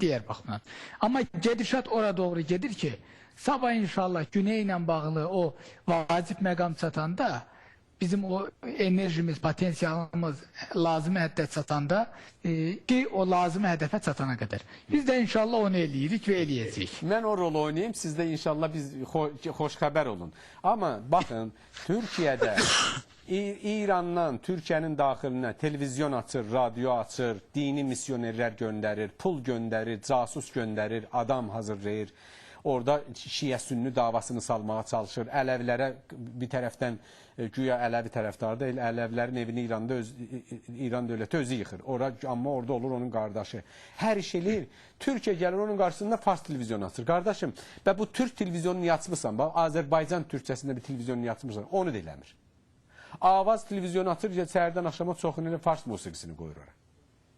diğer bakımdan. Ama gedişat oraya doğru gelir ki sabah inşallah güneyle bağlı o vacip məqam çatanda bizim o enerjimiz, potensialımız lazımi həddə çatanda ki o lazımi hədəfə çatana kadar. Biz de inşallah onu eləyirik ve eləyəcəyik. Ben o rol oynayayım, siz de inşallah hoş haber olun. Ama bakın Türkiye'de İran'dan Türkiye'nin daxilinə televizyon açır, radyo açır, dini misyonerler gönderir, pul gönderir, casus gönderir, adam hazırlayır. Orada Şiə-Sünni davasını salmağa çalışır. Ələvlərə bir tərəfdən güya Ələvi tərəfdarı deyil, Ələvlərin evini İran dövləti özü yıxır. Amma orada olur onun qardaşı. Hər iş eləyir. Türkiyə gəlir onun qarşısında Fars televizyonu açır. Qardaşım, və bu Türk televizyonunu yatsmısan, Azərbaycan türkçəsində bir televizyonunu yatsmısan, onu da eləmir. Avaz televizyonu açır, səhərdən axşama çoxunu Fars musiqisini qoyur ora.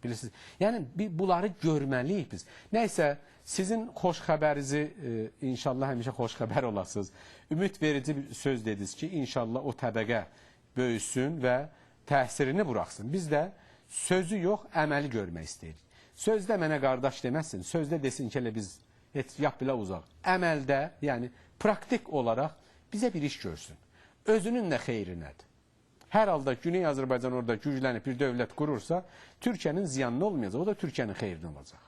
Bilirsiniz. Yəni, bunları görməliyik biz. Nəysə, sizin xoş xəbərinizi inşallah həmişə xoş xəbər olasınız. Ümid verici bir söz dediniz ki, inşallah o təbəqə böyüsün və təsirini buraxsın. Biz də sözü yox, əməli görmək istəyirik. Sözdə mənə qardaş deməsin, sözdə desin ki, biz yap bilə uzaq. Əməldə, yəni praktik olaraq bizə bir iş görsün. Özünün də xeyrinədir. Hər halda Güney Azərbaycan orada güclənib bir dövlət qurursa, Türkiyənin ziyanlı olmayacaq, o da Türkiyənin xeyrinə olacaq.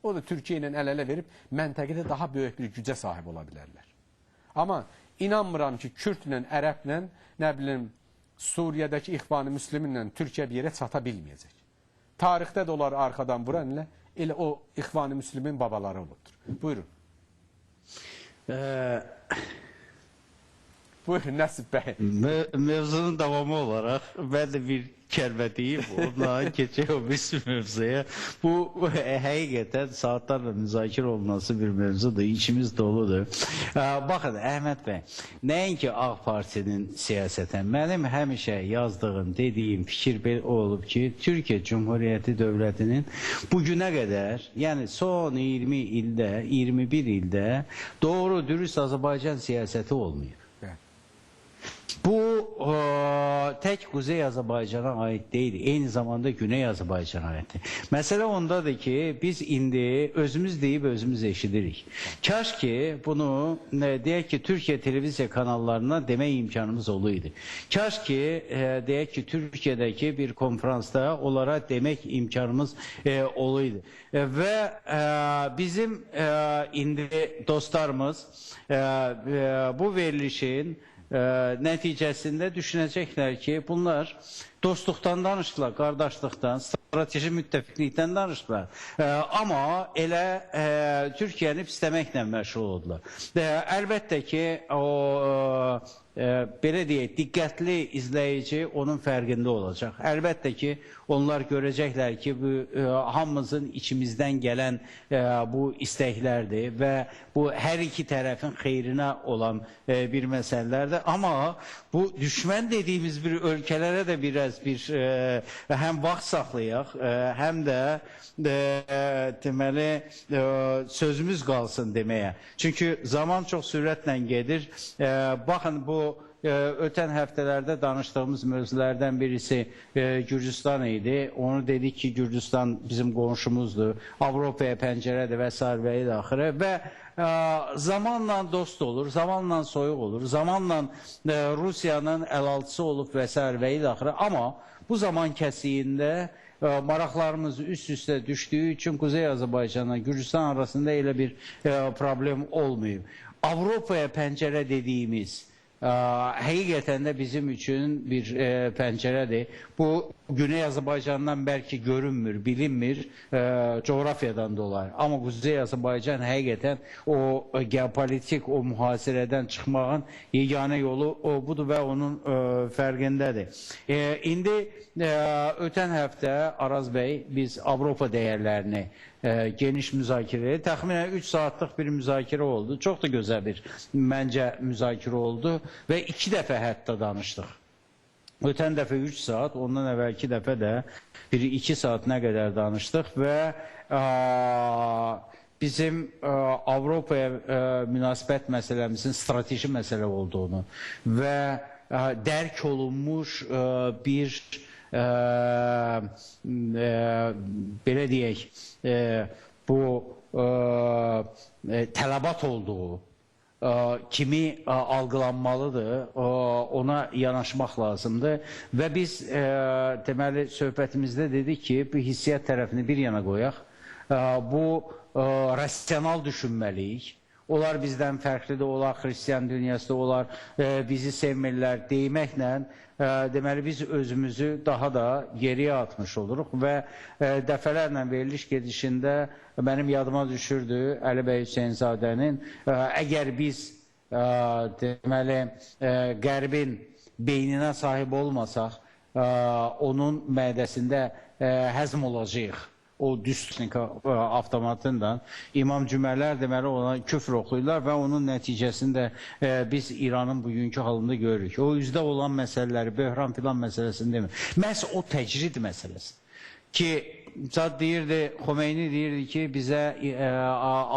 O da Türkiyə ilə əl-ələ verib məntəqədə daha böyük bir gücə sahib ola bilərlər. Amma inanmıram ki, Kürdlə, Ərəblə, nə bilim, Suriyədəki İxvan-ı Müslüminlə Türkiyə bir yerə çata bilməyəcək. Tarixdə də onlar arxadan vuran elə o İxvan-ı Müslümin babaları olubdur. Buyurun. Buyurun Nəsib bəy. Mevzunun davamı olarak ben de bir kəlmə deyim, ondan keçək o bir mevzuya. Bu həqiqətən saatlarla müzakirə olunması bir mevzudur, içimiz doludur. Baxın, Əhməd bəy, nəinki Ağ Partinin siyasətən, mənim həmişə yazdığım, dediyim fikir belə olub ki, Türkiyə Cumhuriyyəti Dövlətinin bugünə qədər, yəni son 20 ildə, 21 ildə doğru, dürüst Azərbaycan siyasəti olmuyor. Bu tek Kuzey Azerbaycan'a ait değil, aynı zamanda Güney Azerbaycan'a aittir. Mesele ondadır ki biz indi özümüz deyip özümüz eşidirik. Kaş ki bunu deyək ki Türkiye televizya kanallarına deme imkanımız olaydı. Kaş ki deyək ki Türkiye'deki bir konferansta onlara demek imkanımız olaydı. Ve bizim indi dostlarımız bu verilişin nəticəsində düşünəcəklər ki, bunlar dostluqdan danışdılar, qardaşlıqdan, strateji müttəfiqlikdən danışdılar. Amma elə Türkiyəni pisləməklə məşğul oldular. Əlbəttə ki, o belə deyək, diqqətli izləyici onun fərqində olacaq. Əlbəttə ki, onlar görəcəklər ki, bu hamımızın içimizdən gələn bu istəklərdir və bu hər iki tərəfin xeyrinə olan bir məsələlərdir. Amma bu düşmən dediyimiz bir ölkələrə də biraz bir həm vaxt saxlayaq, həm də deməli sözümüz qalsın deməyə. Çünki zaman çox sürətlə gedir. Baxın, bu ötən həftələrdə danışdığımız mövzulardan birisi Gürcistan idi. Onu dedik ki, Gürcistan bizim qonşumuzdur. Avropaya pəncərədir və s. və ilaxırı. Və zamanla dost olur, zamanla soyuq olur, zamanla Rusiyanın əlaltısı olub və s. və ilaxırı. Amma bu zaman kəsiyində maraqlarımız üst-üstə düşdüyü üçün Kuzey Azərbaycanla Gürcistan arasında elə bir problem olmuyor. Avropaya pəncərə dediyimiz həqiqətən də bizim üçün bir pəncərədir. Bu Güney Azərbaycandan bəlkə görünmür, bilinmir coğrafyadan dolayı. Amma Kuzey Azərbaycan həqiqətən o geopolitik, o mühasirədən çıxmağın yeganə yolu budur və onun fərqindədir. İndi ötən həftə Araz bəy biz Avropa dəyərlərini geniş müzakirəyə, təxminən 3 saatlıq bir müzakirə oldu. Çox da gözəl bir məncə müzakirə oldu və 2 dəfə hətta danışdıq. Ötən dəfə 3 saat, ondan əvvəlki dəfə də 1-2 saat nə qədər danışdıq və bizim Avropaya münasibət məsələmizin strateji məsələ olduğunu və dərk olunmuş bir belə deyək, bu tələbat olduğu kimi algılanmalıdır, ona yanaşmaq lazımdır və biz deməli söhbətimizdə dedik ki, bu hissiyat tərəfini bir yana qoyaq, bu rasional düşünməliyik. Onlar bizdən fərqlidir, onlar xristiyan dünyasında, onlar bizi sevmirlər deyməklə deməli biz özümüzü daha da geriyə atmış oluruq və dəfələrlə veriliş gedişində mənim yadıma düşürdü Əli bəy Hüseynzadənin əgər biz deməli qərbin beyninə sahib olmasaq onun mədəsində həzm olacağıq. O düstinka avtomatından İmam Cümələr deməli ona küfr oxuyurlar və onun nəticəsində biz İranın bugünkü halında görürük. O üzdə olan məsələləri, böhran filan məsələsini demir. Məhz o təcrid məsələsi. Ki, zat deyirdi, Xomeyni deyirdi ki, bizə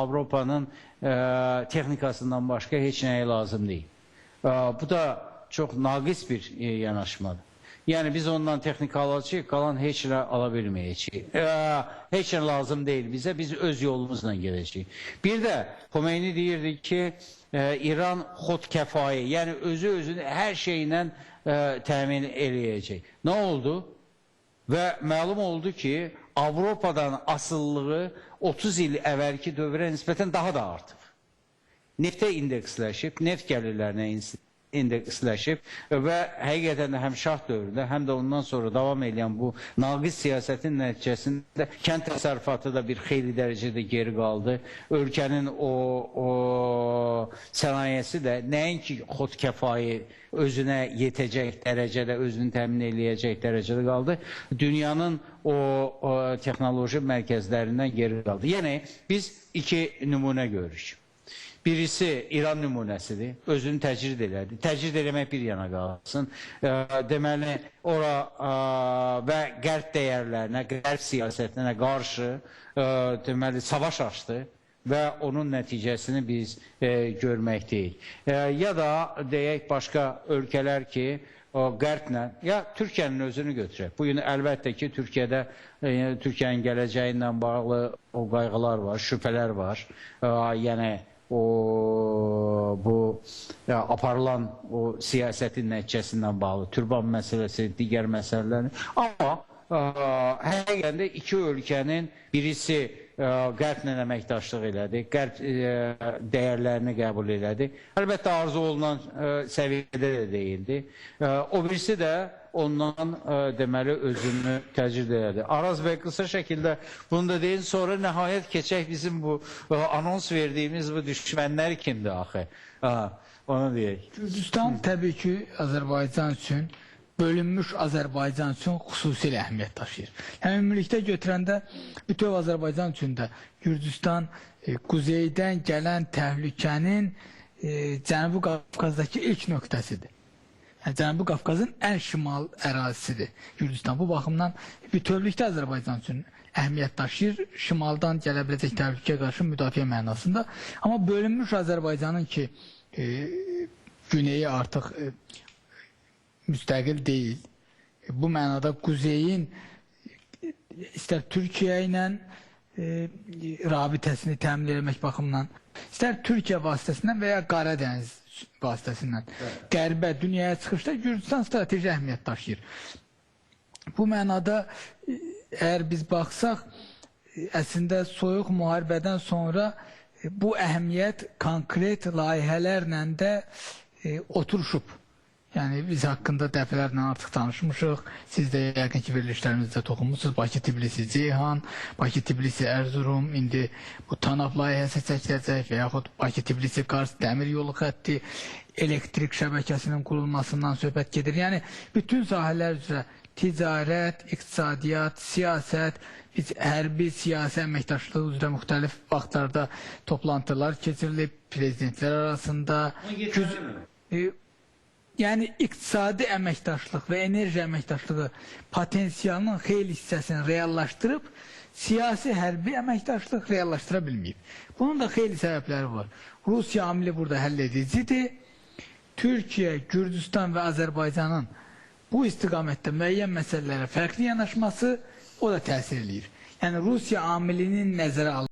Avropanın texnikasından başqa heç nəyə lazım deyil. Bu da çox naqis bir yanaşmadır. Yəni biz ondan texnika alacağıq, qalan heç nə ala bilməyəcəyik. Heç nə lazım deyil bizə, biz öz yolumuzla gedəcəyik. Bir də Xomeyni deyirdi ki, İran xodkəfai, yəni özü-özünü hər şeylə təmin eləyəcək. Nə oldu? Və məlum oldu ki, Avropadan asılılığı 30 il əvvəlki dövrə nisbətən daha da artıb. Neftə indeksləşib, neft gəlirlərinə indeksləşib və həqiqətən də həm şah dövründə, həm də ondan sonra davam edən bu naqis siyasətin nəticəsində kənd təsərrüfatı da bir xeyli dərəcədə geri qaldı. Ölkənin o sənayesi də nəinki xodkəfai özünə yetəcək dərəcədə, özünü təmin eləyəcək dərəcədə qaldı. Dünyanın o texnoloji mərkəzlərindən geri qaldı. Yəni, biz iki nümunə görürük. Birisi İran nümunəsidir, özünü təcrid elədi. Təcrid eləmək bir yana qalsın. Deməli, ora və qərb dəyərlərinə, qərb siyasətinə qarşı deməli, savaş açdı və onun nəticəsini biz görməkdəyik. Ya da deyək başqa ölkələr ki, o qərblə, ya Türkiyənin özünü götürək. Bugün əlbəttə ki, Türkiyədə Türkiyənin gələcəyi ilə bağlı o qayğılar var, şübhələr var. Yəni, bu aparılan o siyasətin nəticəsindən bağlı türban məsələsi, digər məsələləri. Amma həqiqətən də iki ölkənin birisi qərblə əməkdaşlıq elədi, qərb dəyərlərini qəbul elədi. Əlbəttə arzu olunan səviyyədə də deyildi. O birisi də ondan deməli özünü təcrid elədi. Araz bəy qısa şəkildə bunu da deyin, sonra nəhayət keçək bizim bu anons verdiyimiz bu düşmənlər kimdir axı? Onu deyək. Gürcüstan təbii ki, Azərbaycan üçün, bölünmüş Azərbaycan üçün xüsusilə əhəmiyyət daşıyır. Yəni, ümumilikdə götürəndə bütöv Azərbaycan üçün də Gürcüstan quzeydən gələn təhlükənin Cənubi Qafqazdakı ilk nöqtəsidir. Yəni, Cənubi Qafqazın ən şimal ərazisidir Gürcüstan. Bu baxımdan bütövlükdə Azərbaycan üçün əhəmiyyət daşıyır, şimaldan gələ biləcək təhlükəyə qarşı müdafiə mənasında. Amma bölünmüş Azərbaycanın ki, güneyi artıq müstəqil deyil. Bu mənada quzeyin istər Türkiyə ilə rabitəsini təmin etmək baxımından, istər Türkiyə vasitəsindən və ya Qaradəniz vasitəsindən qərbə, dünyaya çıxışda Gürcüstan strateji əhəmiyyət daşıyır. Bu mənada əgər biz baxsaq, əslində soyuq müharibədən sonra bu əhəmiyyət konkret layihələrlə də oturuşub. Yəni, biz haqqında dəfələrlə artıq danışmışıq. Siz də yəqin ki, verilişlərimizdə toxunmuşsunuz. Bakı-Tbilisi-Ceyhan, Bakı-Tbilisi-Erzurum, indi bu TANAP layihəsi çəkiləcək və yaxud Bakı-Tbilisi-Kars dəmir yolu xətti, elektrik şəbəkəsinin qurulmasından söhbət gedir. Yəni, bütün sahələr üzrə ticarət, iqtisadiyyat, siyasət, biz hərbi, siyasi əməkdaşlığı üzrə müxtəlif vaxtlarda toplantılar keçirilib, prezidentlər arasında. Yəni, iqtisadi əməkdaşlıq və enerji əməkdaşlığı potensialının xeyli hissəsini reallaşdırıb, siyasi hərbi əməkdaşlıq reallaşdıra bilməyib. Bunun da xeyli səbəbləri var. Rusiya amili burada həll edicidir. Türkiyə, Gürcüstan və Azərbaycanın bu istiqamətdə müəyyən məsələlərə fərqli yanaşması o da təsir eləyir. Yəni Rusiya amilinin nəzərə alınması